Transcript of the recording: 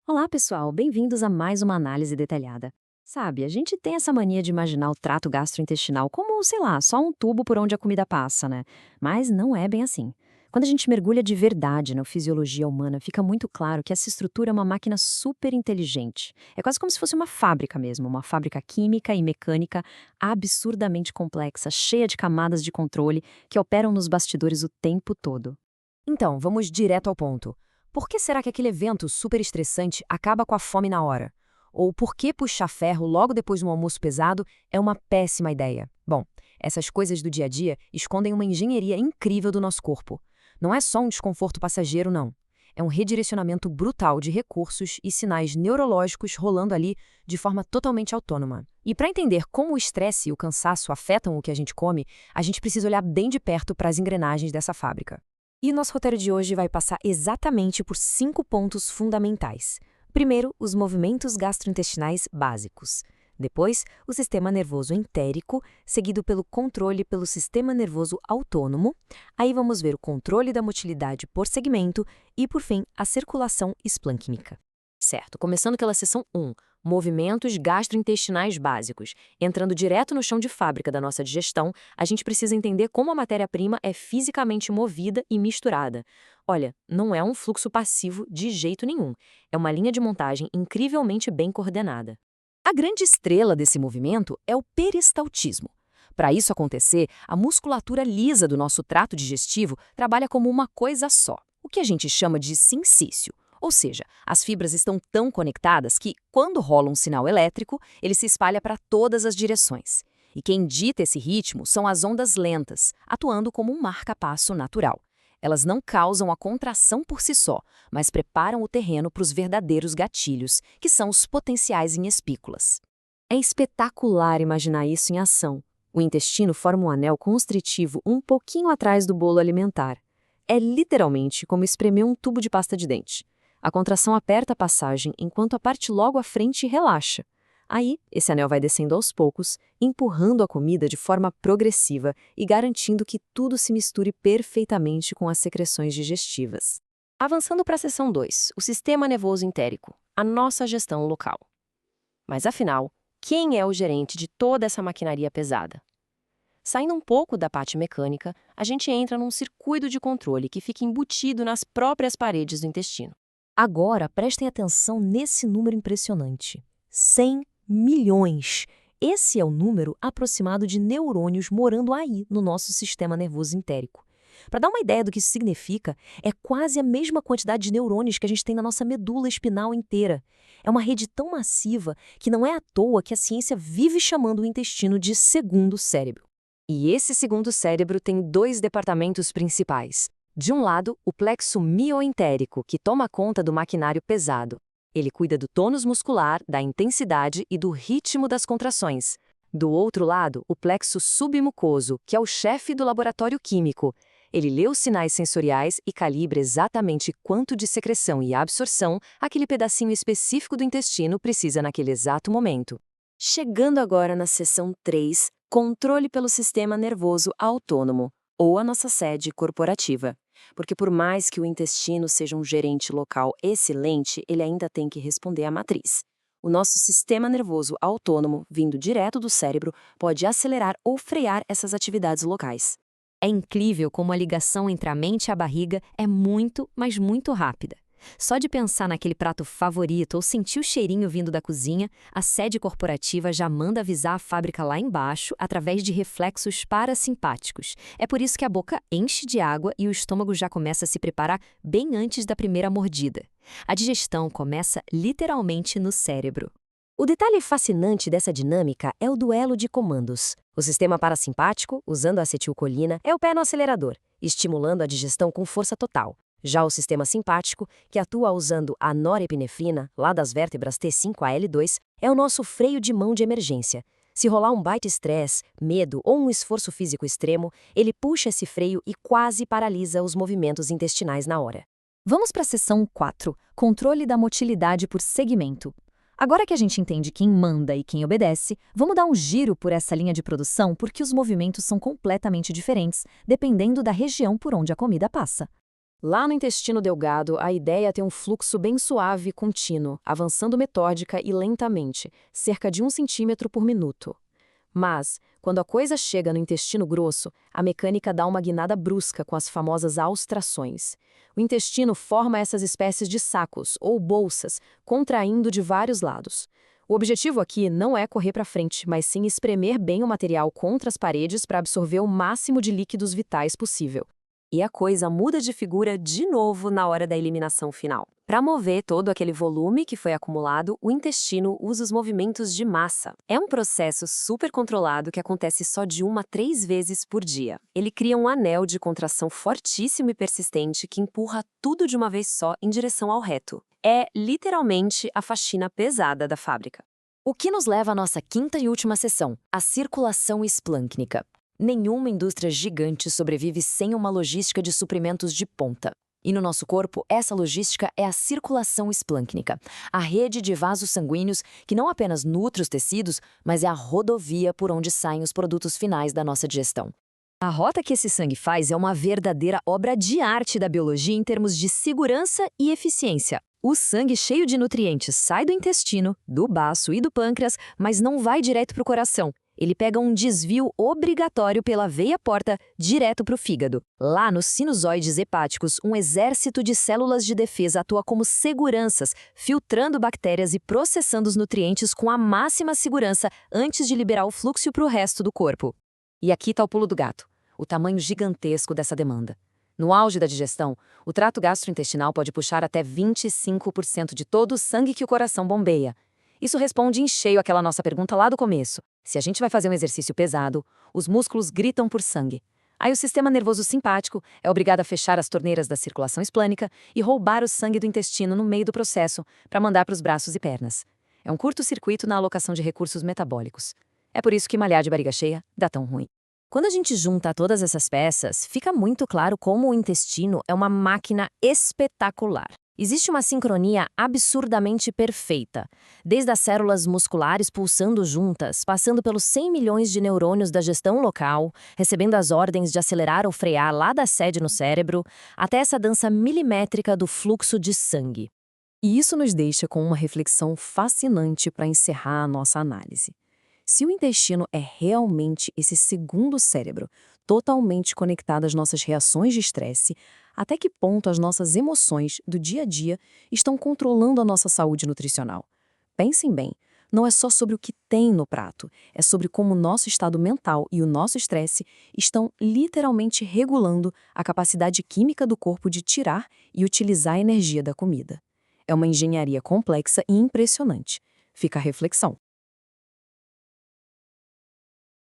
Olá, pessoal, bem-vindos a mais uma análise detalhada. Sabe, a gente tem essa mania de imaginar o trato gastrointestinal como, sei lá, só um tubo por onde a comida passa, né? Mas não é bem assim. Quando a gente mergulha de verdade na fisiologia humana, fica muito claro que essa estrutura é uma máquina super inteligente. É quase como se fosse uma fábrica mesmo, uma fábrica química e mecânica absurdamente complexa, cheia de camadas de controle que operam nos bastidores o tempo todo. Então, vamos direto ao ponto. Por que será que aquele evento super estressante acaba com a fome na hora? Ou por que puxar ferro logo depois de um almoço pesado é uma péssima ideia? Bom, essas coisas do dia a dia escondem uma engenharia incrível do nosso corpo. Não é só um desconforto passageiro, não. É um redirecionamento brutal de recursos e sinais neurológicos rolando ali de forma totalmente autônoma. E para entender como o estresse e o cansaço afetam o que a gente come, a gente precisa olhar bem de perto para as engrenagens dessa fábrica. E o nosso roteiro de hoje vai passar exatamente por 5 pontos fundamentais. Primeiro, os movimentos gastrointestinais básicos. Depois, o sistema nervoso entérico, seguido pelo controle pelo sistema nervoso autônomo. Aí vamos ver o controle da motilidade por segmento e, por fim, a circulação esplâncnica. Certo, começando pela seção 1, movimentos gastrointestinais básicos. Entrando direto no chão de fábrica da nossa digestão, a gente precisa entender como a matéria-prima é fisicamente movida e misturada. Olha, não é um fluxo passivo de jeito nenhum. É uma linha de montagem incrivelmente bem coordenada. A grande estrela desse movimento é o peristaltismo. Para isso acontecer, a musculatura lisa do nosso trato digestivo trabalha como uma coisa só, o que a gente chama de sincício. Ou seja, as fibras estão tão conectadas que, quando rola um sinal elétrico, ele se espalha para todas as direções. E quem dita esse ritmo são as ondas lentas, atuando como um marca-passo natural. Elas não causam a contração por si só, mas preparam o terreno para os verdadeiros gatilhos, que são os potenciais em espículas. É espetacular imaginar isso em ação. O intestino forma um anel constritivo um pouquinho atrás do bolo alimentar. É literalmente como espremer um tubo de pasta de dente. A contração aperta a passagem enquanto a parte logo à frente relaxa. Aí, esse anel vai descendo aos poucos, empurrando a comida de forma progressiva e garantindo que tudo se misture perfeitamente com as secreções digestivas. Avançando para a seção 2, o sistema nervoso entérico, a nossa gestão local. Mas afinal, quem é o gerente de toda essa maquinaria pesada? Saindo um pouco da parte mecânica, a gente entra num circuito de controle que fica embutido nas próprias paredes do intestino. Agora, prestem atenção nesse número impressionante: 100 milhões. Esse é o número aproximado de neurônios morando aí no nosso sistema nervoso entérico. Para dar uma ideia do que isso significa, é quase a mesma quantidade de neurônios que a gente tem na nossa medula espinal inteira. É uma rede tão massiva que não é à toa que a ciência vive chamando o intestino de segundo cérebro. E esse segundo cérebro tem dois departamentos principais. De um lado, o plexo mioentérico, que toma conta do maquinário pesado. Ele cuida do tônus muscular, da intensidade e do ritmo das contrações. Do outro lado, o plexo submucoso, que é o chefe do laboratório químico. Ele lê os sinais sensoriais e calibra exatamente quanto de secreção e absorção aquele pedacinho específico do intestino precisa naquele exato momento. Chegando agora na seção 3, controle pelo sistema nervoso autônomo, ou a nossa sede corporativa. Porque por mais que o intestino seja um gerente local excelente, ele ainda tem que responder à matriz. O nosso sistema nervoso autônomo, vindo direto do cérebro, pode acelerar ou frear essas atividades locais. É incrível como a ligação entre a mente e a barriga é muito, mas muito rápida. Só de pensar naquele prato favorito ou sentir o cheirinho vindo da cozinha, a sede corporativa já manda avisar a fábrica lá embaixo através de reflexos parasimpáticos. É por isso que a boca enche de água e o estômago já começa a se preparar bem antes da primeira mordida. A digestão começa literalmente no cérebro. O detalhe fascinante dessa dinâmica é o duelo de comandos. O sistema parasimpático, usando a acetilcolina, é o pé no acelerador, estimulando a digestão com força total. Já o sistema simpático, que atua usando a norepinefrina, lá das vértebras T5 a L2, é o nosso freio de mão de emergência. Se rolar um baita estresse, medo ou um esforço físico extremo, ele puxa esse freio e quase paralisa os movimentos intestinais na hora. Vamos para a seção 4, controle da motilidade por segmento. Agora que a gente entende quem manda e quem obedece, vamos dar um giro por essa linha de produção porque os movimentos são completamente diferentes, dependendo da região por onde a comida passa. Lá no intestino delgado, a ideia é ter um fluxo bem suave e contínuo, avançando metódica e lentamente, cerca de 1 cm por minuto. Mas, quando a coisa chega no intestino grosso, a mecânica dá uma guinada brusca com as famosas austrações. O intestino forma essas espécies de sacos, ou bolsas, contraindo de vários lados. O objetivo aqui não é correr para frente, mas sim espremer bem o material contra as paredes para absorver o máximo de líquidos vitais possível. E a coisa muda de figura de novo na hora da eliminação final. Para mover todo aquele volume que foi acumulado, o intestino usa os movimentos de massa. É um processo super controlado que acontece só de 1 a 3 vezes por dia. Ele cria um anel de contração fortíssimo e persistente que empurra tudo de uma vez só em direção ao reto. É, literalmente, a faxina pesada da fábrica. O que nos leva à nossa quinta e última seção, a circulação esplâncnica. Nenhuma indústria gigante sobrevive sem uma logística de suprimentos de ponta. E no nosso corpo, essa logística é a circulação esplâncnica, a rede de vasos sanguíneos que não apenas nutre os tecidos, mas é a rodovia por onde saem os produtos finais da nossa digestão. A rota que esse sangue faz é uma verdadeira obra de arte da biologia em termos de segurança e eficiência. O sangue cheio de nutrientes sai do intestino, do baço e do pâncreas, mas não vai direto para o coração. Ele pega um desvio obrigatório pela veia porta direto para o fígado. Lá nos sinusoides hepáticos, um exército de células de defesa atua como seguranças, filtrando bactérias e processando os nutrientes com a máxima segurança antes de liberar o fluxo para o resto do corpo. E aqui está o pulo do gato, o tamanho gigantesco dessa demanda. No auge da digestão, o trato gastrointestinal pode puxar até 25% de todo o sangue que o coração bombeia. Isso responde em cheio àquela nossa pergunta lá do começo. Se a gente vai fazer um exercício pesado, os músculos gritam por sangue. Aí o sistema nervoso simpático é obrigado a fechar as torneiras da circulação esplânica e roubar o sangue do intestino no meio do processo para mandar para os braços e pernas. É um curto-circuito na alocação de recursos metabólicos. É por isso que malhar de barriga cheia dá tão ruim. Quando a gente junta todas essas peças, fica muito claro como o intestino é uma máquina espetacular. Existe uma sincronia absurdamente perfeita, desde as células musculares pulsando juntas, passando pelos 100 milhões de neurônios da gestão local, recebendo as ordens de acelerar ou frear lá da sede no cérebro, até essa dança milimétrica do fluxo de sangue. E isso nos deixa com uma reflexão fascinante para encerrar a nossa análise. Se o intestino é realmente esse segundo cérebro, totalmente conectado às nossas reações de estresse, até que ponto as nossas emoções do dia a dia estão controlando a nossa saúde nutricional? Pensem bem, não é só sobre o que tem no prato, é sobre como o nosso estado mental e o nosso estresse estão literalmente regulando a capacidade química do corpo de tirar e utilizar a energia da comida. É uma engenharia complexa e impressionante. Fica a reflexão.